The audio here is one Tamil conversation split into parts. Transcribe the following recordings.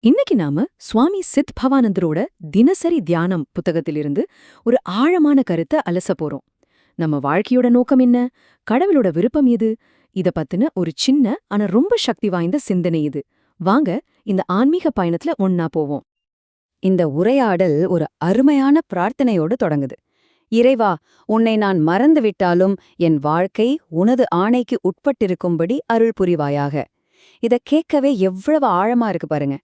இன்னைக்கு நாம சுவாமி சித் பவானந்தரோட தினசரி தியானம் புத்தகத்திலிருந்து ஒரு ஆழமான கருத்தை அலச போறோம். நம்ம வாழ்க்கையோட நோக்கம் என்ன, கடவுளோட விருப்பம் எது, இத பத்தின ஒரு சின்ன ஆனா ரொம்ப சக்தி வாய்ந்த சிந்தனை இது. வாங்க இந்த ஆன்மீக பயணத்துல ஒன்னா போவோம். இந்த உரையாடல் ஒரு அருமையான பிரார்த்தனையோடு தொடங்குது. இறைவா, உன்னை நான் மறந்துவிட்டாலும் என் வாழ்க்கை உனது ஆணைக்கு உட்பட்டிருக்கும்படி அருள் புரிவாயாக. இத கேட்கவே எவ்வளவு ஆழமா இருக்கு பாருங்க.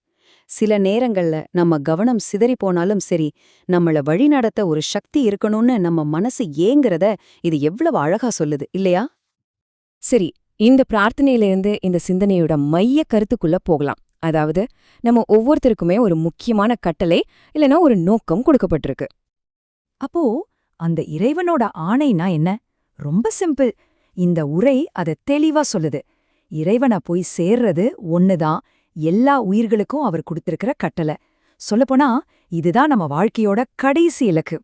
சில நேரங்கள்ல நம்ம கவனம் சிதறி போனாலும் சரி, நம்மள வழிநடத்த ஒரு சக்தி இருக்கணும்னு நம்ம மனசு ஏங்குறத இது எவ்வளவு அழகா சொல்லுது இல்லையா? சரி, இந்த பிரார்த்தனையிலிருந்து இந்த சிந்தனையோட மைய கருத்துக்குள்ள போகலாம். அதாவது, நம்ம ஒவ்வொருத்தருக்குமே ஒரு முக்கியமான கட்டளை இல்லனா ஒரு நோக்கம் கொடுக்கப்பட்டிருக்கு. அப்போ அந்த இறைவனோட ஆணைனா என்ன? ரொம்ப சிம்பிள். இந்த உரை அத தெளிவா சொல்லுது. இறைவனை போய் சேர்றது ஒண்ணுதான் எல்லா உயிர்களுக்கும் அவர் கொடுத்திருக்கிற கட்டளை. சொல்லப்போனா இதுதான் நம்ம வாழ்க்கையோட கடைசி இலக்கு.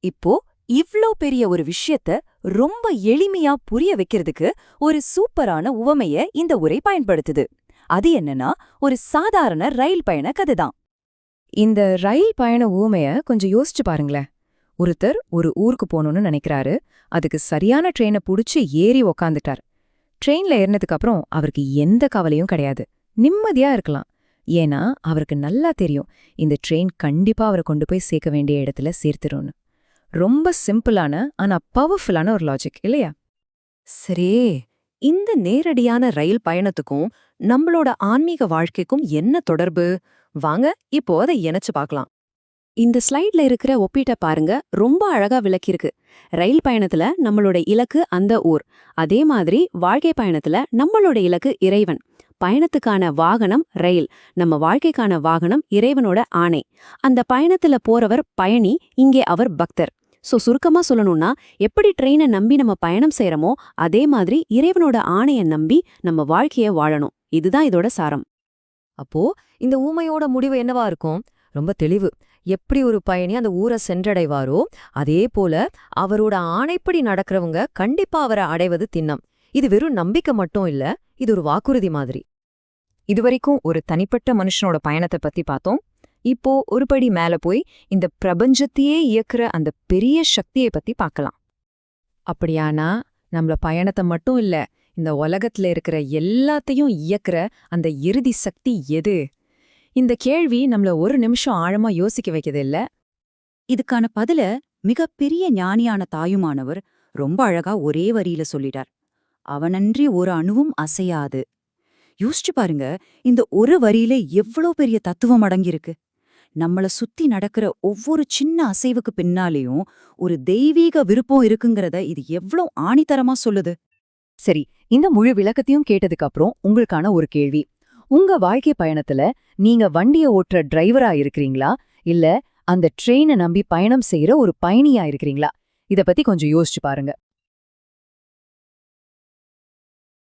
இப்போ இவ்ளோ பெரிய ஒரு விஷயத்த ரொம்ப எளிமையா புரிய வைக்கிறதுக்கு ஒரு சூப்பரான உவமைய இந்த உரை பயன்படுத்துது. அது என்னன்னா, ஒரு சாதாரண ரயில் பயண கதைதான். இந்த ரயில் பயண ஊமைய கொஞ்சம் யோசிச்சு பாருங்களேன். ஒருத்தர் ஒரு ஊருக்கு போகணும்னு நினைக்கிறாரு. அதுக்கு சரியான ட்ரெயினை புடிச்சு ஏறி உக்காந்துட்டார். ட்ரெயின்ல ஏறினதுக்கு அப்புறம் அவருக்கு எந்த கவலையும் கிடையாது. நிம்மதியா இருக்கலாம். ஏன்னா அவருக்கு நல்லா தெரியும், இந்த ட்ரெயின் கண்டிப்பா அவரை கொண்டு போய் சேர்க்க வேண்டிய இடத்துல சேர்த்துரும்னு. ரொம்ப சிம்பிளான ஆனா பவர்ஃபுல்லான ஒரு லாஜிக் இல்லையா? சரி, இந்த நேரடியான ரயில் பயணத்துக்கும் நம்மளோட ஆன்மீக வாழ்க்கைக்கும் என்ன தொடர்பு? வாங்க இப்போ அதை இணைச்சு பார்க்கலாம். இந்த ஸ்லைட்ல இருக்கிற ஒப்பீட்ட பாருங்க, ரொம்ப அழகா விளக்கியிருக்கு. ரயில் பயணத்துல நம்மளோட இலக்கு அந்த ஊர், அதே மாதிரி வாழ்க்கை பயணத்துல நம்மளோட இலக்கு இறைவன். பயணத்துக்கான வாகனம் ரயில், நம்ம வாழ்க்கைக்கான வாகனம் இறைவனோட ஆணை. அந்த பயணத்துல போறவர் பயணி, இங்கே அவர் பக்தர். சுருக்கமா சொல்லணும்னா, எப்படி ட்ரெயினை நம்பி நம்ம பயணம் செய்யறோமோ அதே மாதிரி இறைவனோட ஆணைய நம்பி நம்ம வாழ்க்கைய வாழணும். இதுதான் இதோட சாரம். அப்போ இந்த ஊமையோட முடிவு என்னவா இருக்கும்? ரொம்ப தெளிவு. எப்படி ஒரு பயணி அந்த ஊரை சென்றடைவாரோ அதே போல அவரோட ஆணைப்படி நடக்கிறவங்க கண்டிப்பா அவரை அடைவது திண்ணம். இது வெறும் நம்பிக்கை மட்டும் இல்ல, இது ஒரு வாக்குறுதி மாதிரி. இதுவரைக்கும் ஒரு தனிப்பட்ட மனுஷனோட பயணத்தை பத்தி பார்த்தோம். இப்போ ஒருபடி மேல போய் இந்த பிரபஞ்சத்தையே இயக்குற அந்த பெரிய சக்தியை பத்தி பார்க்கலாம். அப்படியானா நம்மள பயணத்தை மட்டும் இல்ல, இந்த உலகத்துல இருக்கிற எல்லாத்தையும் இயக்குற அந்த இறுதி சக்தி எது? இந்த கேள்வி நம்மள ஒரு நிமிஷம் ஆழமா யோசிக்க வைக்கிறது இல்ல? இதுக்கான பதில மிகப்பெரிய ஞானியான தாயுமானவர் ரொம்ப அழகா ஒரே வரியில சொல்லிட்டார். அவனன்றி ஒரு அணுவும் அசையாது. யோசிச்சு பாருங்க, இந்த ஒரு வரியில எவ்வளோ பெரிய தத்துவம் அடங்கியிருக்கு. நம்மள சுத்தி நடக்கிற ஒவ்வொரு சின்ன அசைவுக்கு பின்னாலேயும் ஒரு தெய்வீக விருப்பம் இருக்குங்கிறத இது எவ்வளோ ஆணித்தரமா சொல்லுது. சரி, இந்த முழு விளக்கத்தையும் கேட்டதுக்கு அப்புறம் உங்களுக்கான ஒரு கேள்வி. உங்க வாழ்க்கை பயணத்துல நீங்க வண்டிய ஓட்டுற டிரைவரா இருக்கிறீங்களா, இல்ல அந்த ட்ரெயினை நம்பி பயணம் செய்யற ஒரு பயணியா இருக்கிறீங்களா? இத பத்தி கொஞ்சம் யோசிச்சு பாருங்க.